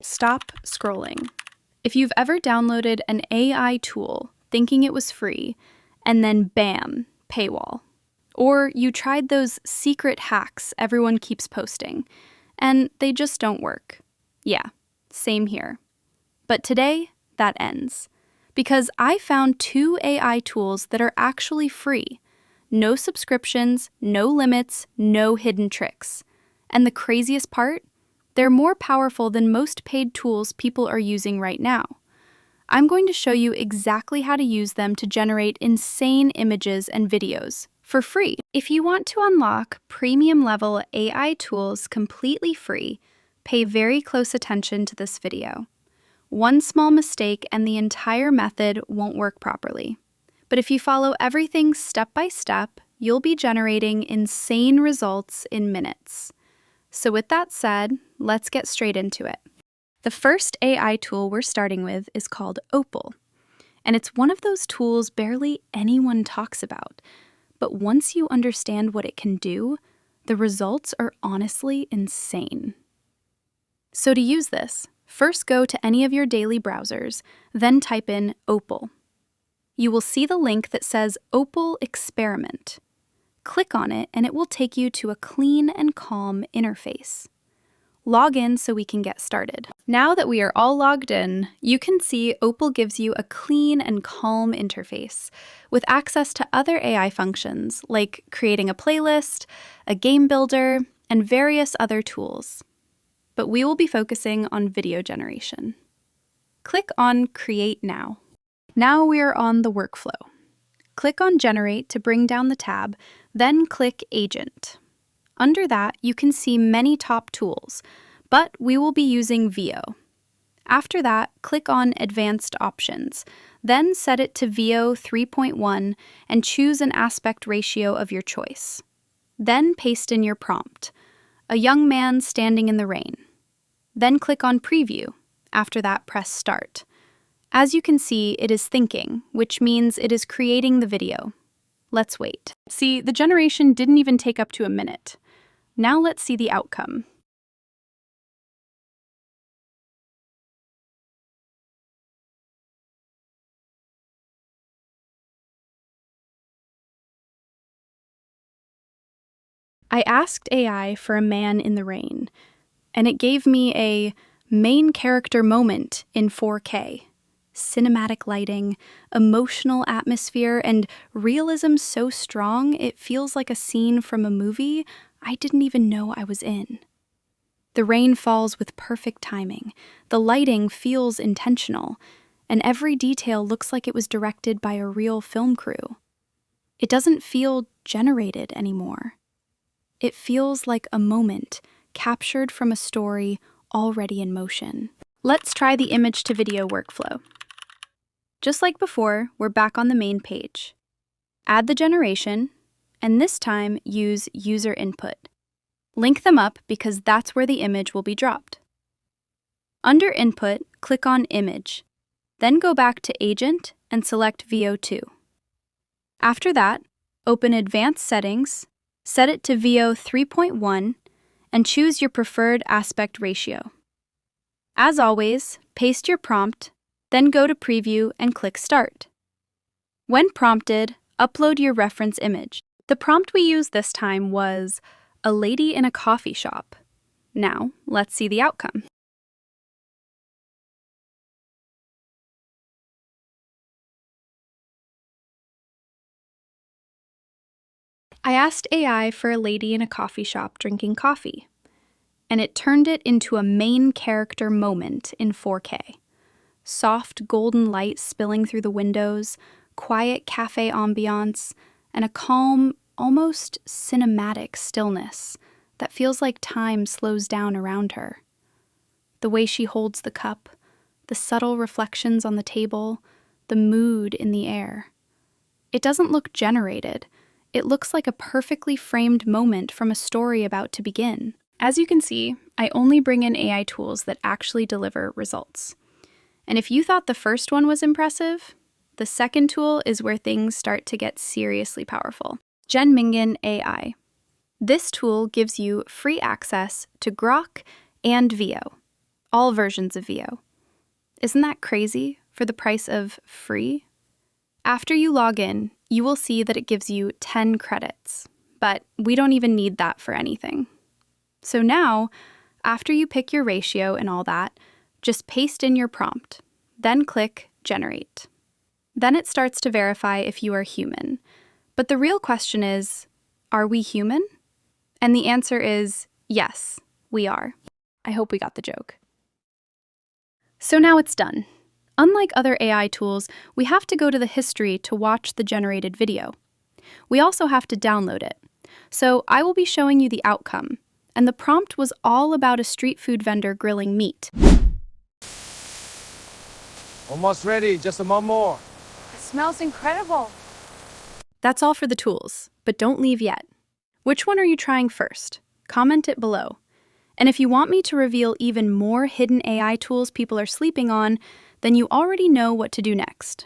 Stop scrolling. If you've ever downloaded an AI tool thinking it was free, and then bam, paywall. Or you tried those secret hacks everyone keeps posting, and they just don't work. Yeah, same here. But today, that ends. Because I found 2 AI tools that are actually free. No subscriptions, no limits, no hidden tricks. And the craziest part? They're more powerful than most paid tools people are using right now. I'm going to show you exactly how to use them to generate insane images and videos for free. If you want to unlock premium-level AI tools completely free, pay very close attention to this video. One small mistake and the entire method won't work properly. But if you follow everything step by step, you'll be generating insane results in minutes. So with that said, let's get straight into it. The first AI tool we're starting with is called Opal, and it's one of those tools barely anyone talks about. But once you understand what it can do, the results are honestly insane. So to use this, first go to any of your daily browsers, then type in Opal. You will see the link that says Opal Experiment. Click on it and it will take you to a clean and calm interface. Log in so we can get started. Now that we are all logged in, you can see Opal gives you a clean and calm interface with access to other AI functions like creating a playlist, a game builder, and various other tools. But we will be focusing on video generation. Click on Create Now. Now we are on the workflow. Click on Generate to bring down the tab, then click Agent. Under that, you can see many top tools, but we will be using Veo. After that, click on Advanced Options, then set it to Veo 3.1 and choose an aspect ratio of your choice. Then paste in your prompt, a young man standing in the rain. Then click on Preview. After that, press Start. As you can see, it is thinking, which means it is creating the video. Let's wait. See, the generation didn't even take up to a minute. Now let's see the outcome. I asked AI for a man in the rain, and it gave me a main character moment in 4K. Cinematic lighting, emotional atmosphere, and realism so strong it feels like a scene from a movie I didn't even know I was in. The rain falls with perfect timing, the lighting feels intentional, and every detail looks like it was directed by a real film crew. It doesn't feel generated anymore. It feels like a moment captured from a story already in motion. Let's try the image to video workflow. Just like before, we're back on the main page. Add the generation, and this time use user input. Link them up because that's where the image will be dropped. Under Input, click on Image, then go back to Agent and select Veo 2. After that, open Advanced Settings, set it to Veo 3.1, and choose your preferred aspect ratio. As always, paste your prompt, then go to Preview and click Start. When prompted, upload your reference image. The prompt we used this time was a lady in a coffee shop. Now, let's see the outcome. I asked AI for a lady in a coffee shop drinking coffee, and it turned it into a main character moment in 4K. Soft golden light spilling through the windows, quiet cafe ambiance, and a calm, almost cinematic stillness that feels like time slows down around her. The way she holds the cup, the subtle reflections on the table, the mood in the air. It doesn't look generated. It looks like a perfectly framed moment from a story about to begin. As you can see, I only bring in AI tools that actually deliver results. And if you thought the first one was impressive, the second tool is where things start to get seriously powerful. Genmingen AI. This tool gives you free access to Grok and Veo, all versions of Veo. Isn't that crazy for the price of free? After you log in, you will see that it gives you 10 credits, but we don't even need that for anything. So now, after you pick your ratio and all that, just paste in your prompt, then click Generate. Then it starts to verify if you are human. But the real question is, are we human? And the answer is yes, we are. I hope we got the joke. So now it's done. Unlike other AI tools, we have to go to the history to watch the generated video. We also have to download it. So I will be showing you the outcome, and the prompt was all about a street food vendor grilling meat. Almost ready, just a moment more. It smells incredible. That's all for the tools, but don't leave yet. Which one are you trying first? Comment it below. And if you want me to reveal even more hidden AI tools people are sleeping on, then you already know what to do next.